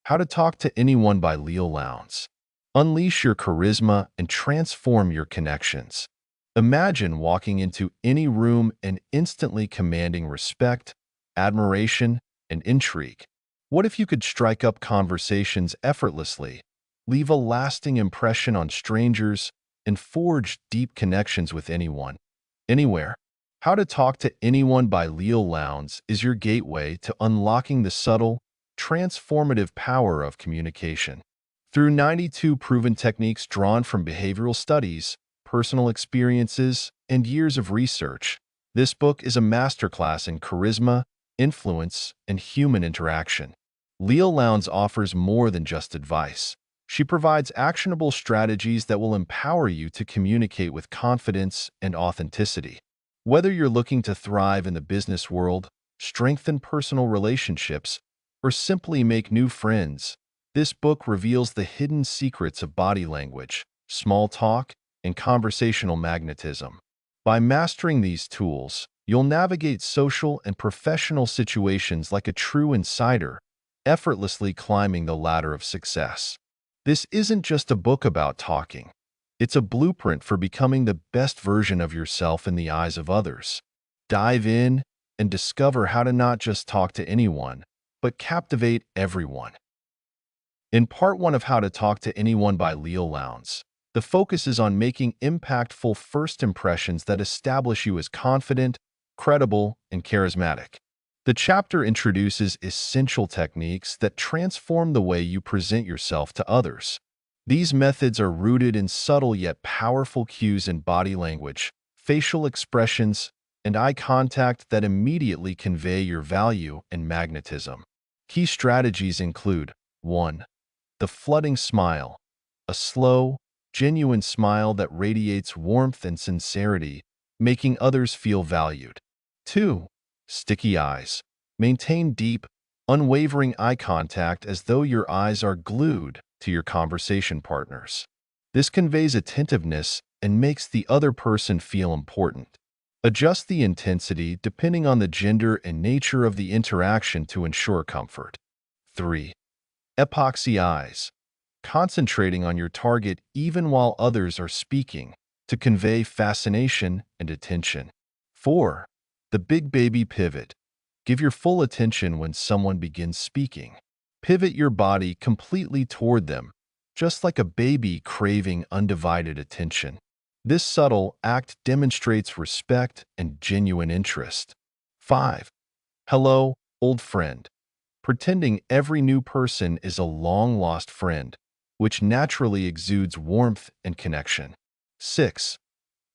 How to Talk to Anyone by Leil Lowndes. Unleash your charisma and transform your connections. Imagine walking into any room and instantly commanding respect, admiration, and intrigue. What if you could strike up conversations effortlessly, leave a lasting impression on strangers, and forge deep connections with anyone, anywhere? How to Talk to Anyone by Leil Lowndes is your gateway to unlocking the subtle, transformative power of communication. Through 92 proven techniques drawn from behavioral studies, personal experiences, and years of research, this book is a masterclass in charisma, influence, and human interaction. Leil Lowndes offers more than just advice. She provides actionable strategies that will empower you to communicate with confidence and authenticity. Whether you're looking to thrive in the business world, strengthen personal relationships, or simply make new friends, this book reveals the hidden secrets of body language, small talk, and conversational magnetism. By mastering these tools, you'll navigate social and professional situations like a true insider, effortlessly climbing the ladder of success. This isn't just a book about talking. It's a blueprint for becoming the best version of yourself in the eyes of others. Dive in and discover how to not just talk to anyone, but captivate everyone. In part 1 of How to Talk to Anyone by Leil Lowndes, the focus is on making impactful first impressions that establish you as confident, credible, and charismatic. The chapter introduces essential techniques that transform the way you present yourself to others. These methods are rooted in subtle yet powerful cues in body language, facial expressions, and eye contact that immediately convey your value and magnetism. Key strategies include 1. The flooding smile, a slow, genuine smile that radiates warmth and sincerity, making others feel valued. 2. Sticky eyes. Maintain deep, unwavering eye contact as though your eyes are glued to your conversation partners. This conveys attentiveness and makes the other person feel important. Adjust the intensity depending on the gender and nature of the interaction to ensure comfort. 3. Epoxy eyes. Concentrating on your target even while others are speaking to convey fascination and attention. 4. The big baby pivot. Give your full attention when someone begins speaking. Pivot your body completely toward them, just like a baby craving undivided attention. This subtle act demonstrates respect and genuine interest. 5. Hello, old friend. Pretending every new person is a long-lost friend, which naturally exudes warmth and connection. 6.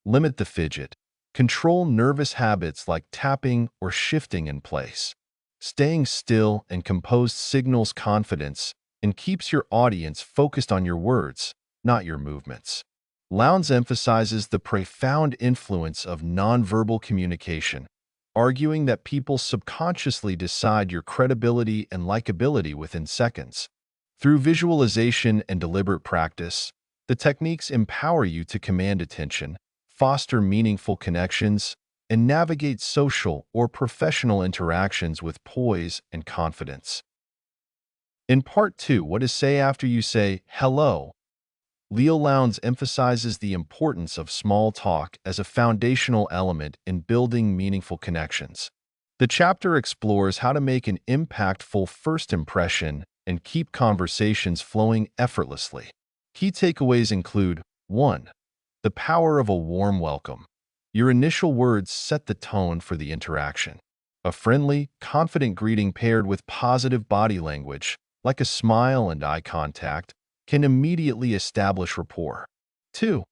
Limit the fidget. Control nervous habits like tapping or shifting in place. Staying still and composed signals confidence and keeps your audience focused on your words, not your movements. Lowndes emphasizes the profound influence of nonverbal communication, arguing that people subconsciously decide your credibility and likability within seconds. Through visualization and deliberate practice, the techniques empower you to command attention, foster meaningful connections, and navigate social or professional interactions with poise and confidence. In Part 2, What to Say After You Say Hello, Leil Lowndes emphasizes the importance of small talk as a foundational element in building meaningful connections. The chapter explores how to make an impactful first impression and keep conversations flowing effortlessly. Key takeaways include 1. The power of a warm welcome. Your initial words set the tone for the interaction. A friendly, confident greeting paired with positive body language, like a smile and eye contact, can immediately establish rapport. 2.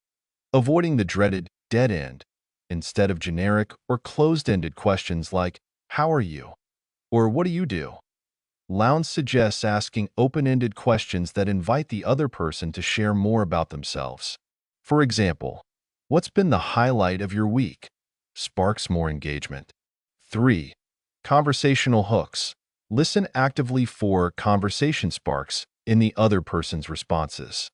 Avoiding the dreaded dead end. Instead of generic or closed-ended questions like, "How are you?" or "What do you do?" Lowndes suggests asking open-ended questions that invite the other person to share more about themselves. For example, "What's been the highlight of your week?" sparks more engagement. 3. Conversational hooks. Listen actively for conversation sparks in the other person's responses.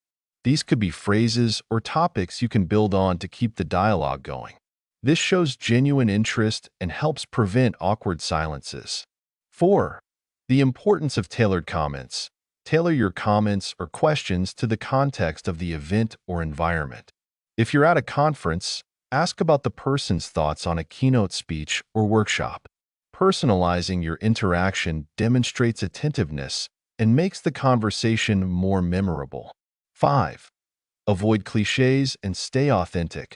These could be phrases or topics you can build on to keep the dialogue going. This shows genuine interest and helps prevent awkward silences. 4. The importance of tailored comments. Tailor your comments or questions to the context of the event or environment. If you're at a conference, ask about the person's thoughts on a keynote speech or workshop. Personalizing your interaction demonstrates attentiveness and makes the conversation more memorable. 5. Avoid cliches and stay authentic.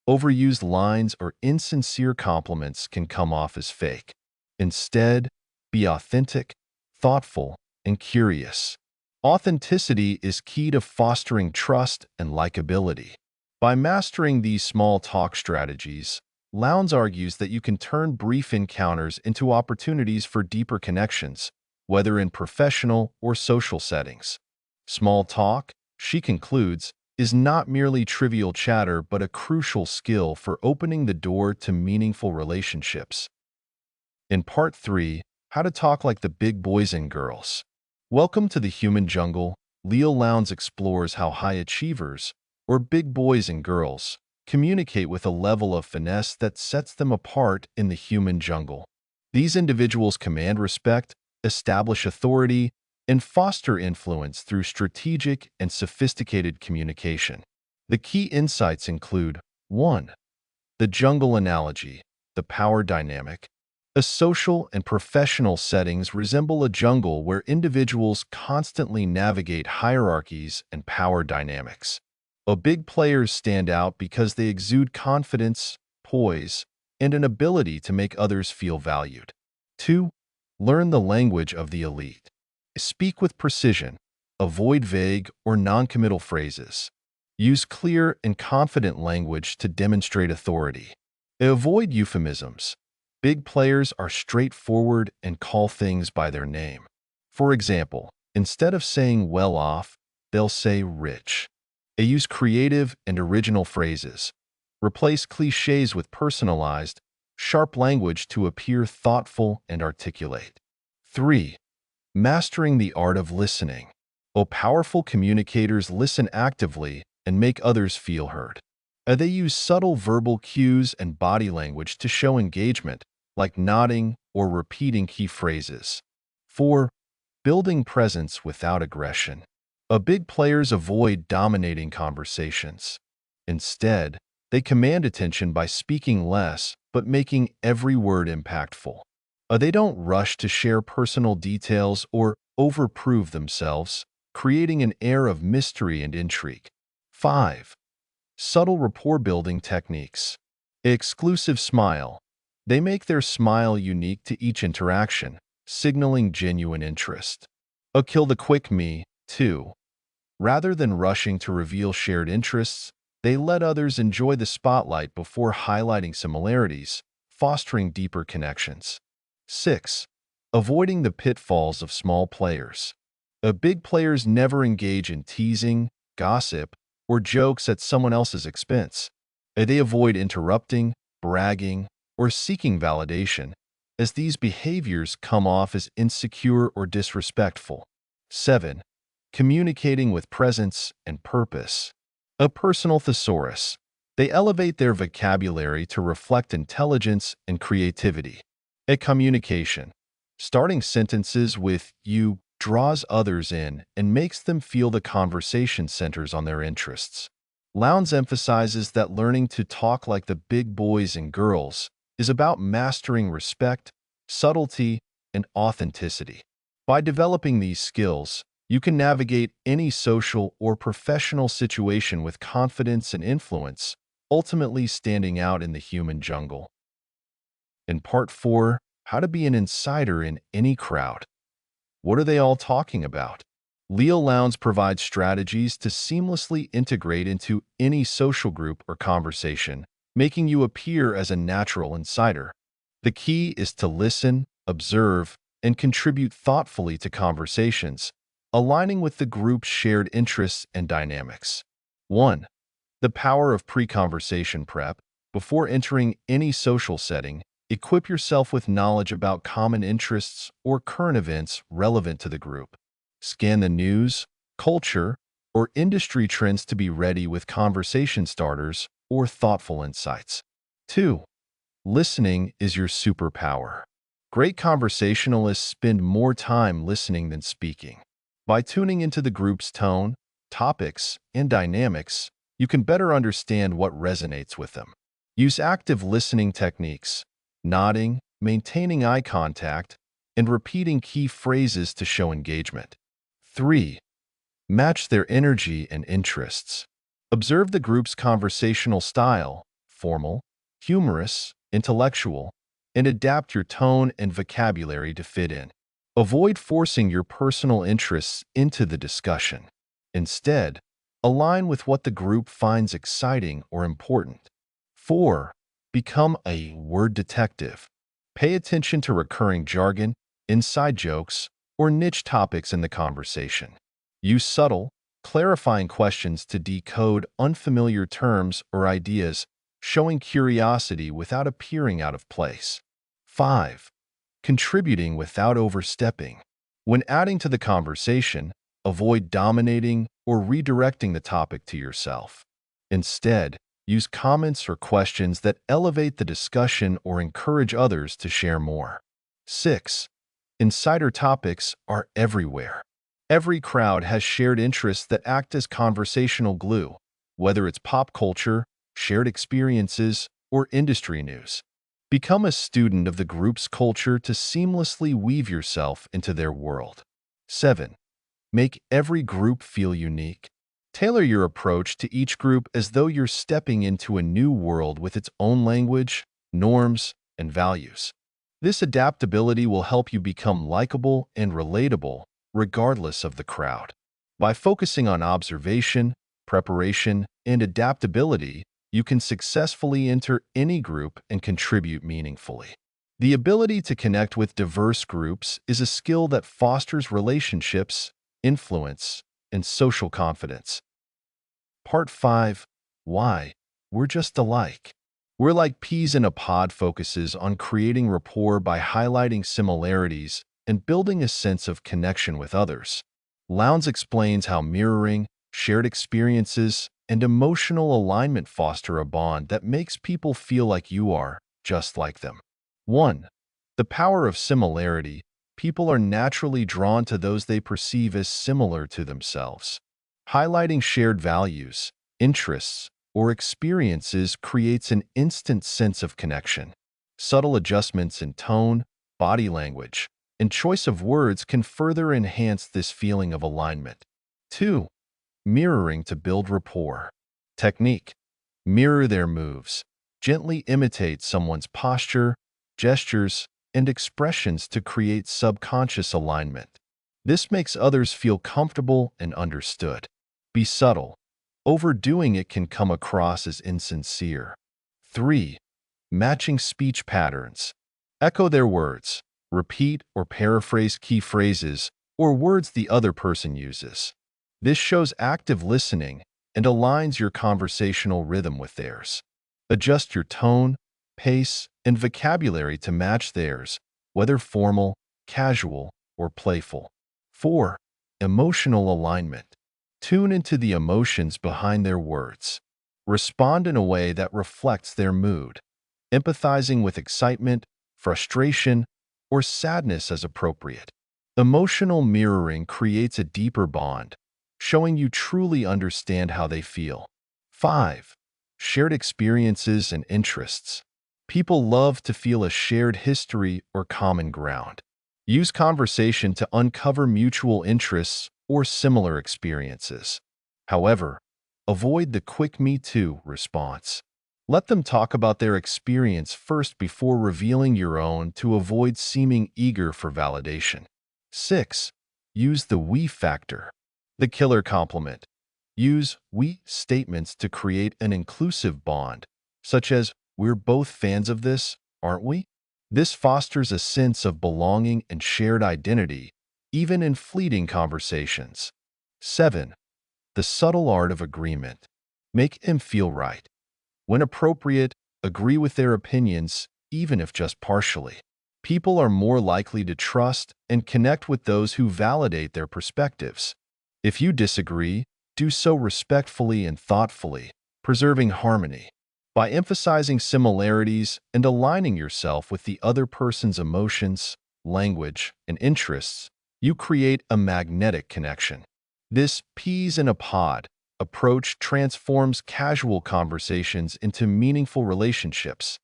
Overused lines or insincere compliments can come off as fake. Instead, be authentic, thoughtful, and curious. Authenticity is key to fostering trust and likability. By mastering these small talk strategies, Lowndes argues that you can turn brief encounters into opportunities for deeper connections, whether in professional or social settings. Small talk, she concludes, is not merely trivial chatter but a crucial skill for opening the door to meaningful relationships. In Part 3, How to Talk Like the Big Boys and Girls. Welcome to the Human Jungle. Leil Lowndes explores how high achievers, or big boys and girls, communicate with a level of finesse that sets them apart in the human jungle. These individuals command respect, establish authority, and foster influence through strategic and sophisticated communication. The key insights include 1. The jungle analogy, the power dynamic. A social and professional settings resemble a jungle where individuals constantly navigate hierarchies and power dynamics. Big players stand out because they exude confidence, poise, and an ability to make others feel valued. 2. Learn the language of the elite. Speak with precision. Avoid vague or non-committal phrases. Use clear and confident language to demonstrate authority. Avoid euphemisms. Big players are straightforward and call things by their name. For example, instead of saying well off, they'll say rich. They use creative and original phrases. Replace cliches with personalized, sharp language to appear thoughtful and articulate. 3. Mastering the art of listening. Powerful communicators listen actively and make others feel heard. They use subtle verbal cues and body language to show engagement, like nodding or repeating key phrases. 4. Building presence without aggression. Big players avoid dominating conversations. Instead, they command attention by speaking less but making every word impactful. They don't rush to share personal details or overprove themselves, creating an air of mystery and intrigue. 5. Subtle rapport-building techniques. Exclusive smile. They make their smile unique to each interaction, signaling genuine interest. Kill the quick me, too. Rather than rushing to reveal shared interests, they let others enjoy the spotlight before highlighting similarities, fostering deeper connections. 6. Avoiding the pitfalls of small players. Big players never engage in teasing, gossip, or jokes at someone else's expense. They avoid interrupting, bragging, or seeking validation, as these behaviors come off as insecure or disrespectful. 7. Communicating with presence and purpose. A personal thesaurus. They elevate their vocabulary to reflect intelligence and creativity. A communication. Starting sentences with "you" draws others in and makes them feel the conversation centers on their interests. Lowndes emphasizes that learning to talk like the big boys and girls is about mastering respect, subtlety, and authenticity. By developing these skills, you can navigate any social or professional situation with confidence and influence, ultimately standing out in the human jungle. In Part 4, How to Be an Insider in Any Crowd. What are they all talking about? Leil Lowndes provides strategies to seamlessly integrate into any social group or conversation, making you appear as a natural insider. The key is to listen, observe, and contribute thoughtfully to conversations, aligning with the group's shared interests and dynamics. 1. The power of pre-conversation prep. Before entering any social setting, equip yourself with knowledge about common interests or current events relevant to the group. Scan the news, culture, or industry trends to be ready with conversation starters or thoughtful insights. 2. Listening is your superpower. Great conversationalists spend more time listening than speaking. By tuning into the group's tone, topics, and dynamics, you can better understand what resonates with them. Use active listening techniques, nodding, maintaining eye contact, and repeating key phrases to show engagement. 3. Match their energy and interests. Observe the group's conversational style, formal, humorous, intellectual, and adapt your tone and vocabulary to fit in. Avoid forcing your personal interests into the discussion. Instead, align with what the group finds exciting or important. 4. Become a word detective. Pay attention to recurring jargon, inside jokes, or niche topics in the conversation. Use subtle, clarifying questions to decode unfamiliar terms or ideas, showing curiosity without appearing out of place. 5. Contributing without overstepping. When adding to the conversation, avoid dominating or redirecting the topic to yourself. Instead, use comments or questions that elevate the discussion or encourage others to share more. 6. Insider topics are everywhere. Every crowd has shared interests that act as conversational glue, whether it's pop culture, shared experiences, or industry news. Become a student of the group's culture to seamlessly weave yourself into their world. 7. Make every group feel unique. Tailor your approach to each group as though you're stepping into a new world with its own language, norms, and values. This adaptability will help you become likable and relatable, regardless of the crowd. By focusing on observation, preparation, and adaptability, you can successfully enter any group and contribute meaningfully. The ability to connect with diverse groups is a skill that fosters relationships, influence, and social confidence. Part 5. Why? We're just alike. We're like peas in a pod focuses on creating rapport by highlighting similarities and building a sense of connection with others. Lowndes explains how mirroring, shared experiences, and emotional alignment foster a bond that makes people feel like you are just like them. 1. The power of similarity. People are naturally drawn to those they perceive as similar to themselves. Highlighting shared values, interests, or experiences creates an instant sense of connection. Subtle adjustments in tone, body language, and choice of words can further enhance this feeling of alignment. 2. Mirroring to build rapport. Technique. Mirror their moves. Gently imitate someone's posture, gestures, and expressions to create subconscious alignment. This makes others feel comfortable and understood. Be subtle. Overdoing it can come across as insincere. 3. Matching speech patterns. Echo their words. Repeat or paraphrase key phrases or words the other person uses. This shows active listening and aligns your conversational rhythm with theirs. Adjust your tone, pace, and vocabulary to match theirs, whether formal, casual, or playful. 4. Emotional alignment. Tune into the emotions behind their words. Respond in a way that reflects their mood, empathizing with excitement, frustration, or sadness as appropriate. Emotional mirroring creates a deeper bond, showing you truly understand how they feel. 5. Shared experiences and interests. People love to feel a shared history or common ground. Use conversation to uncover mutual interests or similar experiences. However, avoid the quick "me too" response. Let them talk about their experience first before revealing your own to avoid seeming eager for validation. 6. Use the "we" factor. The killer compliment. Use "we" statements to create an inclusive bond, such as, "We're both fans of this, aren't we?" This fosters a sense of belonging and shared identity, even in fleeting conversations. 7. The subtle art of agreement. Make them feel right. When appropriate, agree with their opinions, even if just partially. People are more likely to trust and connect with those who validate their perspectives. If you disagree, do so respectfully and thoughtfully, preserving harmony. By emphasizing similarities and aligning yourself with the other person's emotions, language, and interests, You create a magnetic connection. This peas in a pod approach transforms casual conversations into meaningful relationships.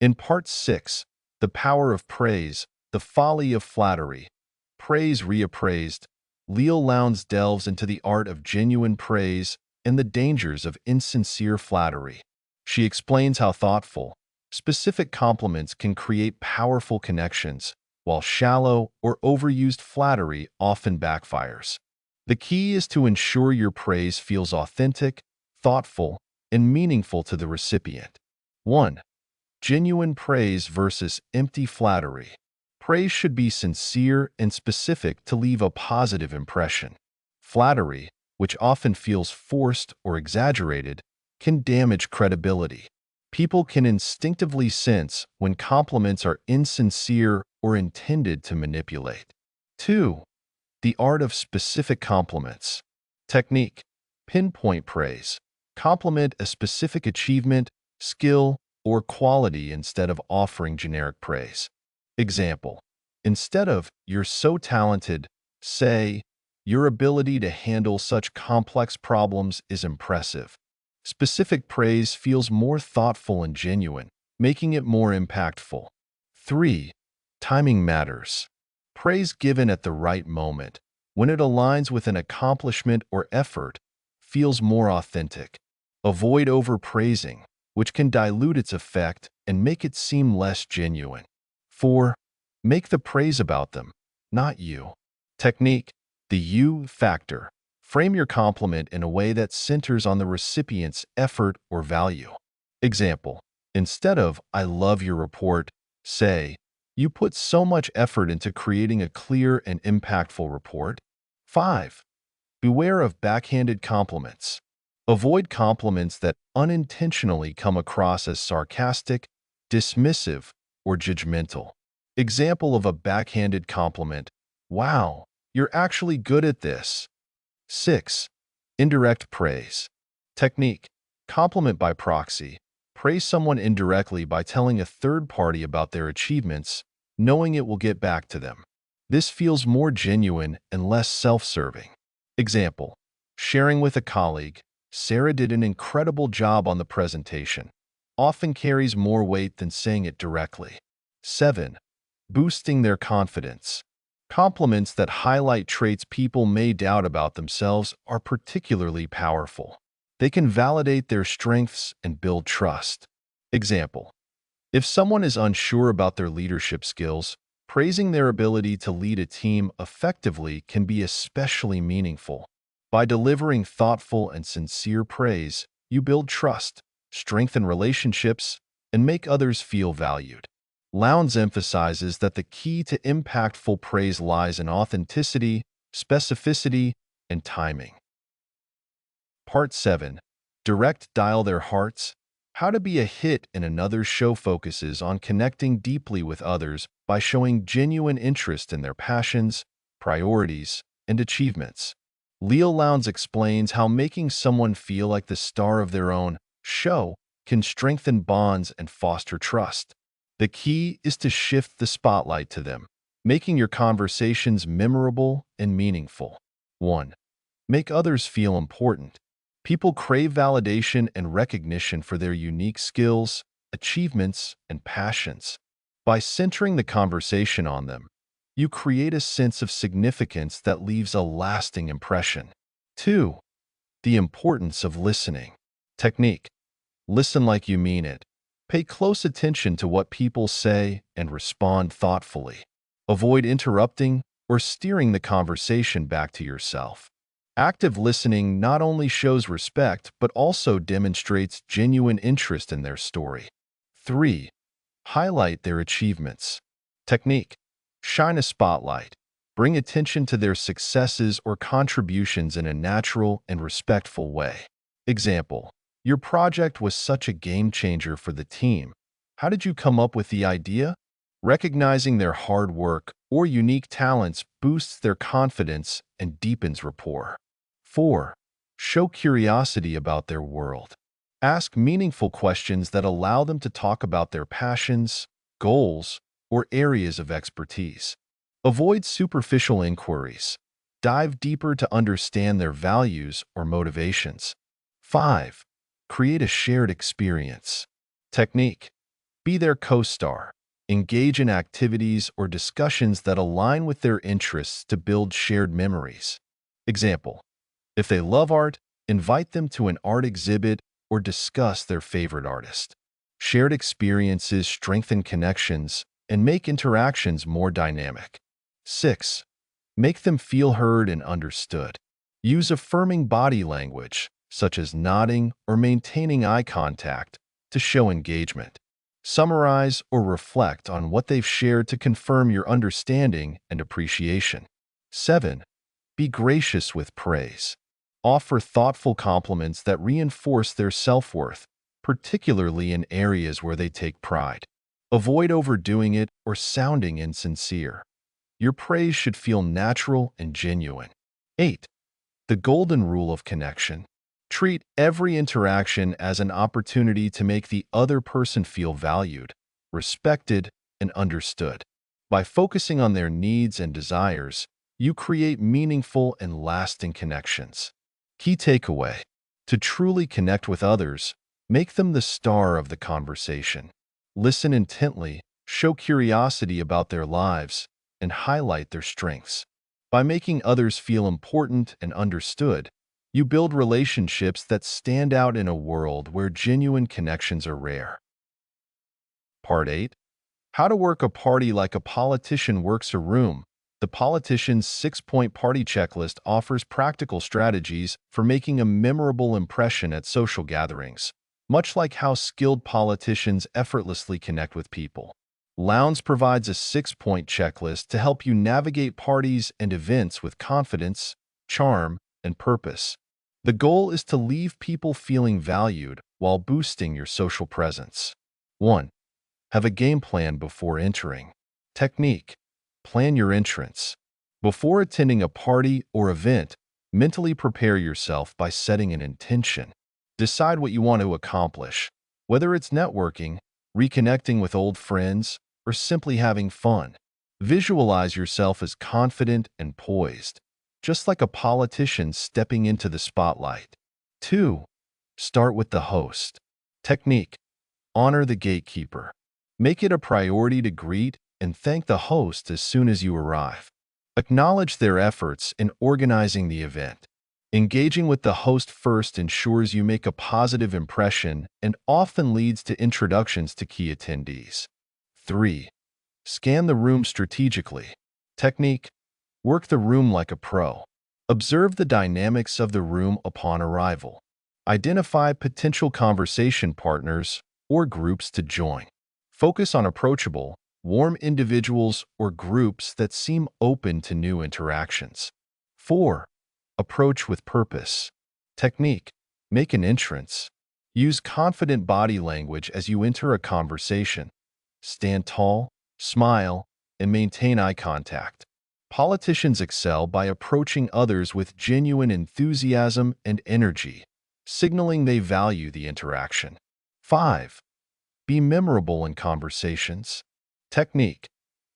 In Part 6, The Power of Praise, The Folly of Flattery, Praise Reappraised, Leil Lowndes delves into the art of genuine praise and the dangers of insincere flattery. She explains how thoughtful, specific compliments can create powerful connections, while shallow or overused flattery often backfires. The key is to ensure your praise feels authentic, thoughtful, and meaningful to the recipient. 1. Genuine praise versus empty flattery. Praise should be sincere and specific to leave a positive impression. Flattery, which often feels forced or exaggerated, can damage credibility. People can instinctively sense when compliments are insincere or intended to manipulate. 2. The art of specific compliments. Technique. Pinpoint praise. Compliment a specific achievement, skill, or quality instead of offering generic praise. Example. Instead of, "You're so talented," say, "Your ability to handle such complex problems is impressive." Specific praise feels more thoughtful and genuine, making it more impactful. 3. Timing matters. Praise given at the right moment, when it aligns with an accomplishment or effort, feels more authentic. Avoid overpraising, which can dilute its effect and make it seem less genuine. 4. Make the praise about them, not you. Technique. The you factor. Frame your compliment in a way that centers on the recipient's effort or value. Example. Instead of, "I love your report," say, "You put so much effort into creating a clear and impactful report." 5. Beware of backhanded compliments. Avoid compliments that unintentionally come across as sarcastic, dismissive, or judgmental. Example of a backhanded compliment: "Wow, you're actually good at this." 6. Indirect praise. Technique. Compliment by proxy. Praise someone indirectly by telling a third party about their achievements, knowing it will get back to them. This feels more genuine and less self-serving. Example. Sharing with a colleague, "Sarah did an incredible job on the presentation," often carries more weight than saying it directly. 7. Boosting their confidence. Compliments that highlight traits people may doubt about themselves are particularly powerful. They can validate their strengths and build trust. Example. If someone is unsure about their leadership skills, praising their ability to lead a team effectively can be especially meaningful. By delivering thoughtful and sincere praise, you build trust, strengthen relationships, and make others feel valued. Lowndes emphasizes that the key to impactful praise lies in authenticity, specificity, and timing. Part 7. Direct Dial Their Hearts. How to be a hit in another show focuses on connecting deeply with others by showing genuine interest in their passions, priorities, and achievements. Leil Lowndes explains how making someone feel like the star of their own show can strengthen bonds and foster trust. The key is to shift the spotlight to them, making your conversations memorable and meaningful. 1. Make others feel important. People crave validation and recognition for their unique skills, achievements, and passions. By centering the conversation on them, you create a sense of significance that leaves a lasting impression. 2. The importance of listening. Technique. Listen like you mean it. Pay close attention to what people say and respond thoughtfully. Avoid interrupting or steering the conversation back to yourself. Active listening not only shows respect but also demonstrates genuine interest in their story. 3. Highlight their achievements. Technique. Shine a spotlight. Bring attention to their successes or contributions in a natural and respectful way. Example. Your project was such a game changer for the team. How did you come up with the idea? Recognizing their hard work or unique talents boosts their confidence and deepens rapport. 4. Show curiosity about their world. Ask meaningful questions that allow them to talk about their passions, goals, or areas of expertise. Avoid superficial inquiries. Dive deeper to understand their values or motivations. 5. Create a shared experience. Technique. Be their co-star. Engage in activities or discussions that align with their interests to build shared memories. Example. If they love art, invite them to an art exhibit or discuss their favorite artist. Shared experiences strengthen connections and make interactions more dynamic. 6. Make them feel heard and understood. Use affirming body language, such as nodding or maintaining eye contact, to show engagement. Summarize or reflect on what they've shared to confirm your understanding and appreciation. 7. Be gracious with praise. Offer thoughtful compliments that reinforce their self-worth, particularly in areas where they take pride. Avoid overdoing it or sounding insincere. Your praise should feel natural and genuine. 8. The golden rule of connection. Treat every interaction as an opportunity to make the other person feel valued, respected, and understood. By focusing on their needs and desires, you create meaningful and lasting connections. Key takeaway. To truly connect with others, make them the star of the conversation. Listen intently, show curiosity about their lives, and highlight their strengths. By making others feel important and understood, you build relationships that stand out in a world where genuine connections are rare. Part 8. How to work a party like a politician works a room. The Politician's 6-point party checklist offers practical strategies for making a memorable impression at social gatherings, much like how skilled politicians effortlessly connect with people. Lowndes provides a 6-point checklist to help you navigate parties and events with confidence, charm, and purpose. The goal is to leave people feeling valued while boosting your social presence. 1. Have a game plan before entering. Technique. Plan your entrance. Before attending a party or event, mentally prepare yourself by setting an intention. Decide what you want to accomplish, whether it's networking, reconnecting with old friends, or simply having fun. Visualize yourself as confident and poised, just like a politician stepping into the spotlight. 2. Start with the host. Technique. Honor the gatekeeper. Make it a priority to greet and thank the host as soon as you arrive. Acknowledge their efforts in organizing the event. Engaging with the host first ensures you make a positive impression and often leads to introductions to key attendees. 3. Scan the room strategically. Technique. Work the room like a pro. Observe the dynamics of the room upon arrival. Identify potential conversation partners or groups to join. Focus on approachable, warm individuals or groups that seem open to new interactions. 4. Approach with purpose. Technique. Make an entrance. Use confident body language as you enter a conversation. Stand tall, smile, and maintain eye contact. Politicians excel by approaching others with genuine enthusiasm and energy, signaling they value the interaction. 5. Be memorable in conversations. Technique.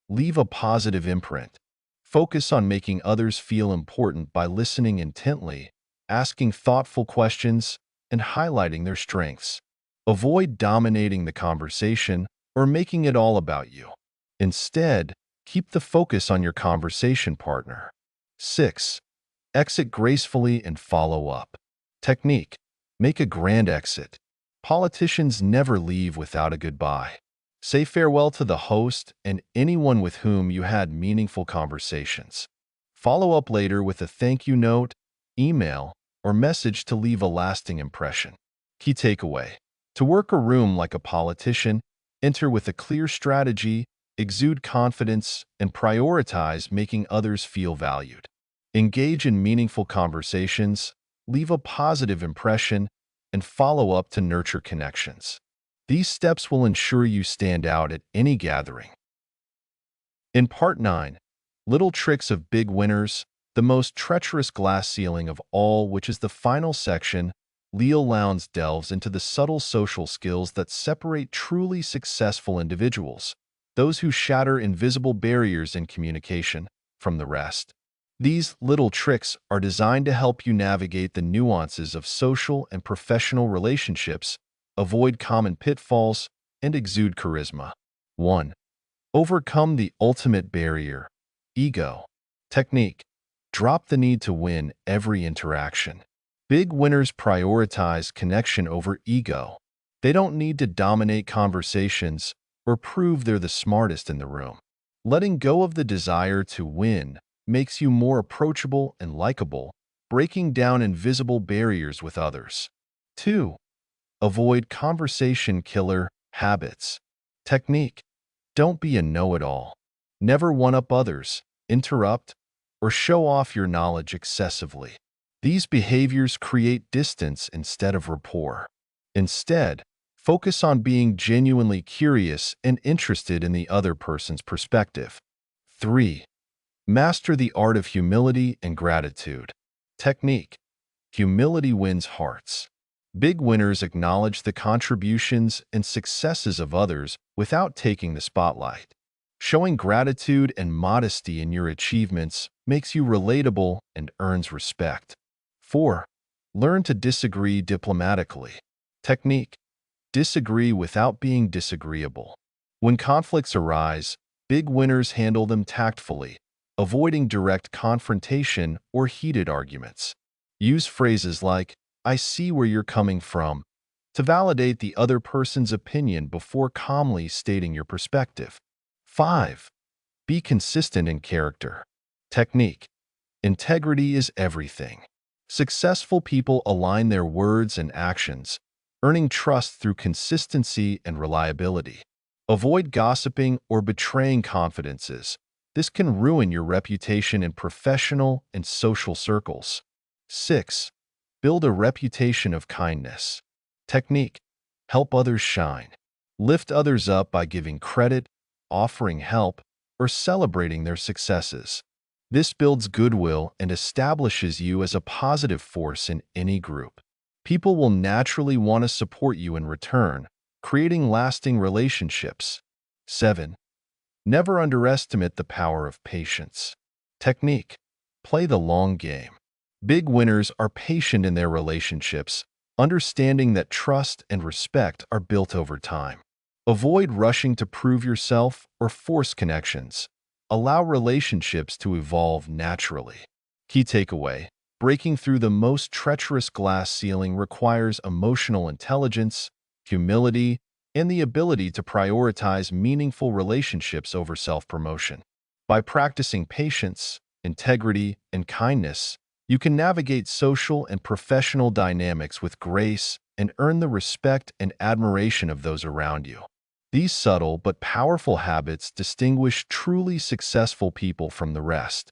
Leave a positive imprint. Focus on making others feel important by listening intently, asking thoughtful questions, and highlighting their strengths. Avoid dominating the conversation or making it all about you. Instead, keep the focus on your conversation partner. 6. Exit gracefully and follow up. Technique. Make a grand exit. Politicians never leave without a goodbye. Say farewell to the host and anyone with whom you had meaningful conversations. Follow up later with a thank you note, email, or message to leave a lasting impression. Key takeaway. To work a room like a politician, enter with a clear strategy, exude confidence, and prioritize making others feel valued. Engage in meaningful conversations, leave a positive impression, and follow up to nurture connections. These steps will ensure you stand out at any gathering. In Part 9, Little Tricks of Big Winners, the most treacherous glass ceiling of all, which is the final section, Leil Lowndes delves into the subtle social skills that separate truly successful individuals. those who shatter invisible barriers in communication from the rest. These little tricks are designed to help you navigate the nuances of social and professional relationships, avoid common pitfalls, and exude charisma. 1. Overcome the ultimate barrier, ego. Technique. Drop the need to win every interaction. Big winners prioritize connection over ego. They don't need to dominate conversations or prove they're the smartest in the room. Letting go of the desire to win makes you more approachable and likable, breaking down invisible barriers with others. 2. Avoid conversation killer habits. Technique. Don't be a know-it-all. Never one-up others, interrupt, or show off your knowledge excessively. These behaviors create distance instead of rapport. Instead, focus on being genuinely curious and interested in the other person's perspective. 3. Master the art of humility and gratitude. Technique. Humility wins hearts. Big winners acknowledge the contributions and successes of others without taking the spotlight. Showing gratitude and modesty in your achievements makes you relatable and earns respect. 4. Learn to disagree diplomatically. Technique. Disagree without being disagreeable. When conflicts arise, big winners handle them tactfully, avoiding direct confrontation or heated arguments. Use phrases like, "I see where you're coming from," to validate the other person's opinion before calmly stating your perspective. 5. Be consistent in character. Technique. Integrity is everything. Successful people align their words and actions, earning trust through consistency and reliability. Avoid gossiping or betraying confidences. This can ruin your reputation in professional and social circles. 6. Build a reputation of kindness. Technique. Help others shine. Lift others up by giving credit, offering help, or celebrating their successes. This builds goodwill and establishes you as a positive force in any group. People will naturally want to support you in return, creating lasting relationships. 7. Never underestimate the power of patience. Technique. Play the long game. Big winners are patient in their relationships, understanding that trust and respect are built over time. Avoid rushing to prove yourself or force connections. Allow relationships to evolve naturally. Key takeaway: breaking through the most treacherous glass ceiling requires emotional intelligence, humility, and the ability to prioritize meaningful relationships over self-promotion. By practicing patience, integrity, and kindness, you can navigate social and professional dynamics with grace and earn the respect and admiration of those around you. These subtle but powerful habits distinguish truly successful people from the rest.